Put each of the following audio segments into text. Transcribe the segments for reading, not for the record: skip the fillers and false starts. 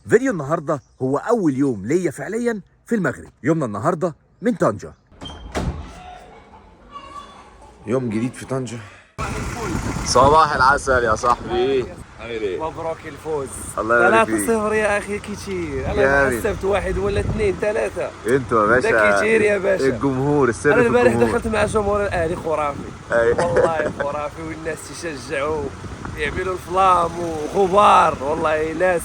فيديو النهارده هو أول يوم ليا فعليا في المغرب. يومنا النهارده من طنجة. يوم جديد في طنجة. صباح العسل يا صاحبي. عامل ايه؟ مبروك الفوز. الله يبارك فيك. 3-0 يا اخي كتير. انا حسبت واحد ولا اثنين ثلاثة. انتوا يا باشا ده كتير يا باشا. الجمهور السر انا في البارح الجمهور. دخلت مع جمهور الاهلي خرافي. والله خرافي، والناس يشجعوا يعملوا الفلام وغبار. والله ناس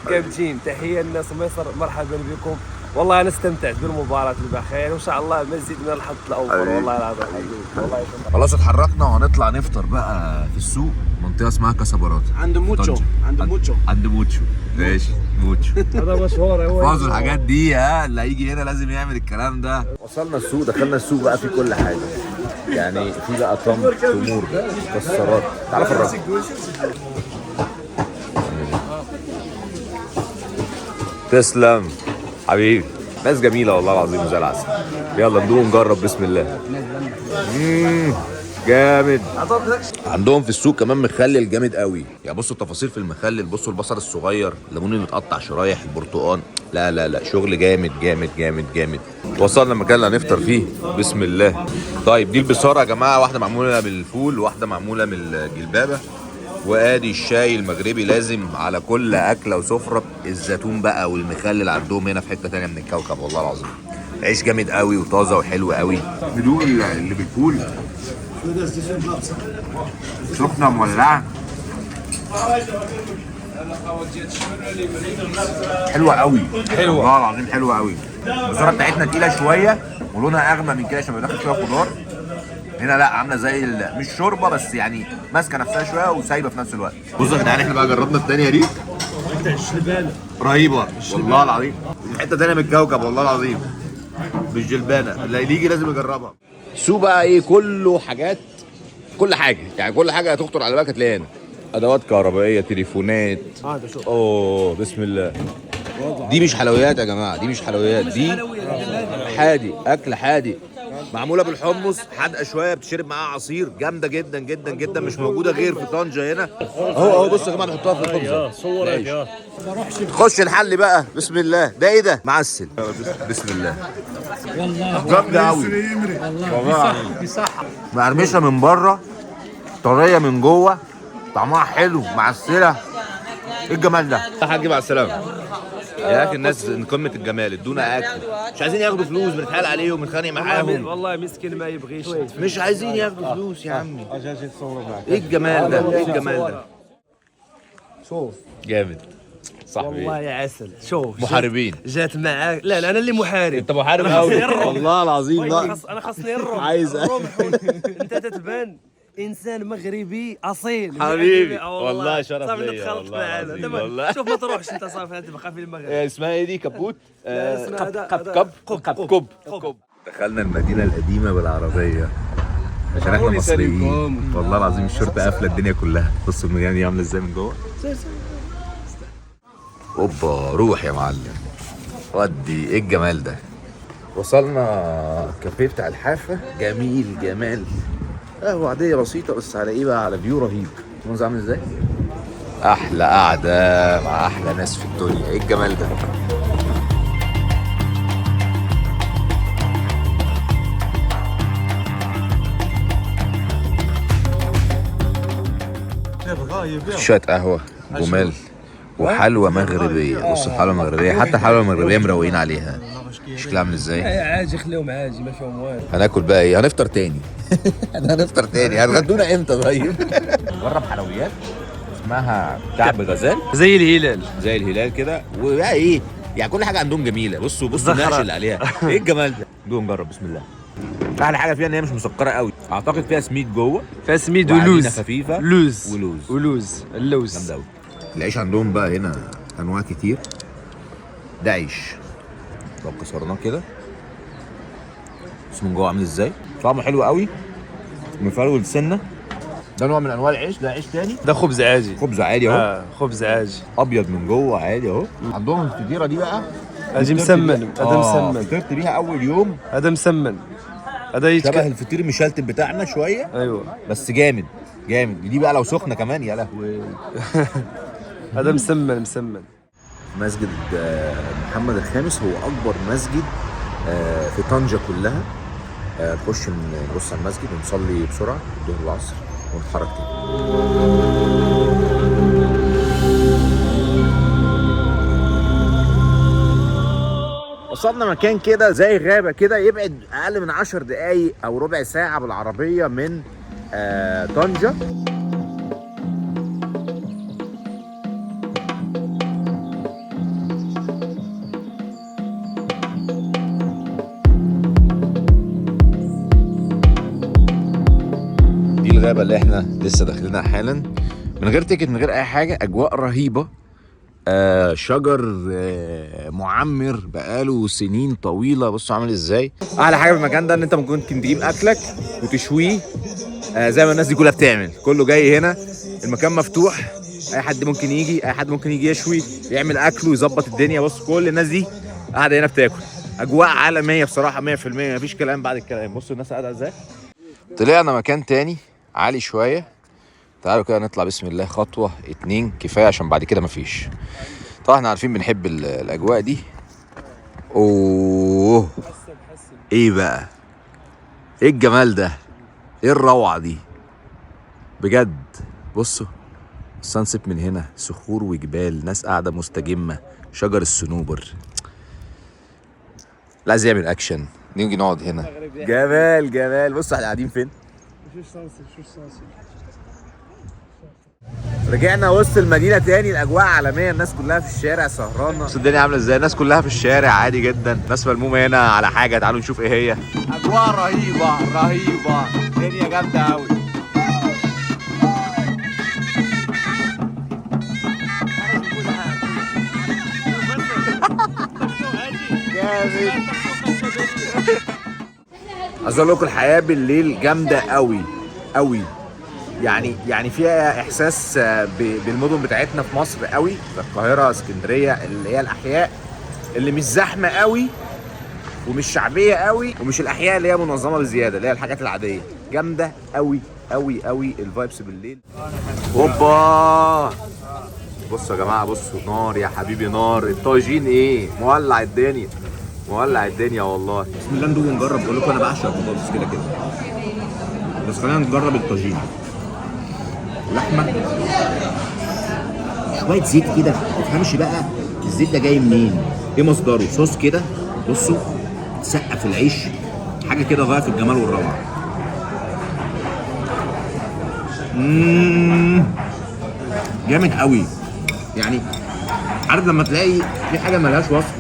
جامدين. تحية للناس مصر، مرحبا بكم. والله انا استمتعت بالمباراة البخير، وان شاء الله مزيد من الحظ الاوفر. والله العظيم والله خلاص اتحركنا وهنطلع نفطر بقى في السوق، منطقة اسمها كاسابارات. عند موتشو ماشي موتشو. هذا مشهور. هو فازوا الحاجات دي، اللي هيجي هنا لازم يعمل الكلام ده. وصلنا السوق، دخلنا السوق بقى في كل حاجة، يعني في بقى تمر، تمور، مكسرات. تعالى فرجني. تسلم حبيبي، ناس جميلة والله العظيم زي العسل. يلا ندوق نجرب بسم الله. جامد. عندهم في السوق كمان مخلل جامد قوي، يعني بصوا التفاصيل في المخلل، بصوا البصل الصغير، الليمون اللي متقطع شرايح، البرتقال. لا لا لا شغل جامد جامد جامد جامد. وصلنا المكان اللي هنفطر فيه بسم الله. طيب دي البصاره يا جماعه، واحده معموله بالفول وواحده معموله من الجلبابه. وادي الشاي المغربي، لازم على كل اكله وسفره. الزيتون بقى والمخلل عندهم هنا في حته ثانيه من الكوكب والله العظيم. عيش جامد قوي وطازه وحلو قوي. ندوق اللي بالفول، سخنه مولعه، حلوه قوي. والله العظيم حلوه قوي. البصاره بتاعتنا تقيله شويه ولونها اغمق من كده عشان بيدخل فيها خضار. هنا لا، عامله زي مش شوربه بس، يعني ماسكه نفسها شويه وسايبه في نفس الوقت. بصوا يا جدعان، احنا بقى جربنا الثانيه دي رهيبه والله العظيم، حته ثانيه من الكوكب والله العظيم. مش جلبانه، اللي يجي لازم يجربها. سوق بقى ايه، كله حاجات، كل حاجه، يعني كل حاجه هتخطر على بالك هتلاقيها هنا. ادوات كهربائيه، تليفونات. اوه بسم الله. دي مش حلويات يا جماعه، دي مش حلويات، دي حادي، اكل حادي معموله بالحمص، حادقه شويه، بتشرب معاها عصير، جامده جدا جدا جدا، مش موجوده غير في طنجه هنا. اهو بصوا يا جماعه، نحطها في الخبزه. صورك تخش الحل بقى بسم الله. ده ايه ده؟ معسل. بسم الله. جامده قوي والله، مقرمشه من بره، طريه من جوه، طعمها حلو، معسله. ايه الجمال ده يا حاج؟ مع السلامه يا اخي. الناس قمه الجمال، ادونا اكل، مش عايزين ياخدوا فلوس، بنتحايل عليهم ونتخانق معاهم. والله مسكين ما يبغيش، مش عايزين ياخدوا فلوس يا عمي. ايه الجمال ده؟ ايه الجمال ده؟ شوف جامد صاحبي. والله يا عسل. شوف محاربين جات معاك. لا انا اللي محارب. انت محارب قوي والله العظيم. لا انا خاصني الرمح. عايز انت تتبان انسان مغربي اصيل حبيبي. والله شرف صافي ليا دخلت والله معانا. العظيم دابا والله. شوف ما تروحش انت، صافي تبقى في المغرب. اسمها ايه دي؟ كبوت؟ اسمها كب. دخلنا المدينة القديمة بالعربية عشان احنا مصريين. والله العظيم الشرطة قافلة الدنيا كلها. بصوا المدينة دي عاملة ازاي من جوه. اوبا روح يا معلم، ودي ايه الجمال ده. وصلنا الكافيه بتاع الحافة، جميل جمال، قهوة عادية بسيطة بس على ايه بقى، على فيو رهيب. المنظر عامل ازاي؟ احلى قعدة مع احلى ناس في الدنيا. ايه الجمال ده. شوية قهوة جمال وحلوى مغربية. بص الحلوى المغربية، حتى الحلوى المغربية مروقين عليها. شكلها عامل ازاي؟ عادي خليهم عادي، ما فيهم والو. هناكل بقى ايه؟ هنفطر تاني. هنفطر تاني. هتغدونا امتى طيب؟ جرب حلويات اسمها كعب غزال، زي الهلال. زي الهلال كده. وبقى ايه يعني، كل حاجه عندهم جميله. بصوا النقش اللي عليها، ايه الجمال ده. دوق نجرب بسم الله. احلى حاجه فيها ان هي مش مسكره قوي، اعتقد فيها سميد جوه، فيها سميد وعجينة ولوز خفيفه، لوز ولوز اللوز جامده قوي. العيش عندهم بقى هنا انواع كتير. ده عيش لو كسرناه كده، بس من جوه عامل ازاي، طعمه حلو قوي، مفرول سنه. ده نوع من انواع العيش. ده عيش تاني، ده خبز عادي. خبز عادي اهو. خبز عادي ابيض من جوه عادي اهو. عندهم الفطيره دي بقى، هذا مسمن. هذا مسمن، فطرت بيها اول يوم. هذا مسمن، هذا شبه الفطير المشلتت بتاعنا شويه. ايوه بس جامد جامد. دي بقى لو سخنه كمان يا لهوي. هذا مسمن. مسجد محمد الخامس هو اكبر مسجد في طنجة كلها. نخش نبص على المسجد ونصلي بسرعه الظهر والعصر ونتحرك تاني. وصلنا مكان كده زي غابه كده، يبعد اقل من 10 دقايق او ربع ساعه بالعربيه من طنجة. دي الغابه اللي احنا لسه داخلينها حالا من غير تيكت من غير اي حاجه. اجواء رهيبه، شجر معمر بقاله سنين طويله. بصوا عامل ازاي. احلى حاجه في المكان ده ان انت ممكن تجيب اكلك وتشويه زي ما الناس دي كلها بتعمل. كله جاي هنا، المكان مفتوح، اي حد ممكن يجي، اي حد ممكن يجي يشوي يعمل اكله ويظبط الدنيا. بص كل الناس دي قاعده هنا بتاكل. اجواء عالميه بصراحه 100%، مفيش كلام بعد الكلام. بصوا الناس قاعده ازاي. طلعنا مكان تاني عالي شويه، تعالوا كده نطلع بسم الله خطوه 2 كفايه عشان بعد كده مفيش. طبعا احنا عارفين بنحب الاجواء دي. اوه ايه بقى، ايه الجمال ده، ايه الروعه دي بجد. بصوا السانسيت من هنا، صخور وجبال، ناس قاعده مستجمه، شجر الصنوبر. لا عايز يعمل اكشن نيجي نقعد هنا. جمال جمال. بصوا احنا قاعدين فين. رجعنا وسط المدينة تاني، الأجواء عالمية، الناس كلها في الشارع سهرانة. بص الدنيا عاملة ازاي، الناس كلها في الشارع عادي جدا، ناس ملمومة هنا على حاجة. تعالوا نشوف ايه هي. أجواء رهيبة رهيبة، الدنيا جامدة أوي. جامد. عايز اقول لكم الحياة بالليل جامدة أوي أوي. يعني فيها احساس بالمدن بتاعتنا في مصر قوي، في القاهره، اسكندريه، اللي هي الاحياء اللي مش زحمه قوي ومش شعبيه قوي ومش الاحياء اللي هي منظمه بزياده، اللي هي الحاجات العاديه. جامده قوي قوي قوي الفايبس بالليل. هوبا بصوا يا جماعه، بصوا نار يا حبيبي نار. الطاجين ايه، مولع الدنيا مولع الدنيا والله. بسم الله ندوق ونجرب. بقول لكم انا بعشق البطاطس كده كده، بس خلينا نجرب الطاجين. لحمه شويه زيت كده، ما تفهمش بقى الزيت ده جاي منين، ايه مصدره. صوص كده بصوا تسقف العيش، حاجه كده غايه في الجمال والروعه. جامد قوي. يعني عارف لما تلاقي في حاجه ملهاش وصف،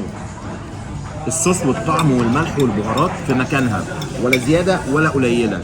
الصوص والطعم والملح والبهارات في مكانها، ولا زياده ولا قليله.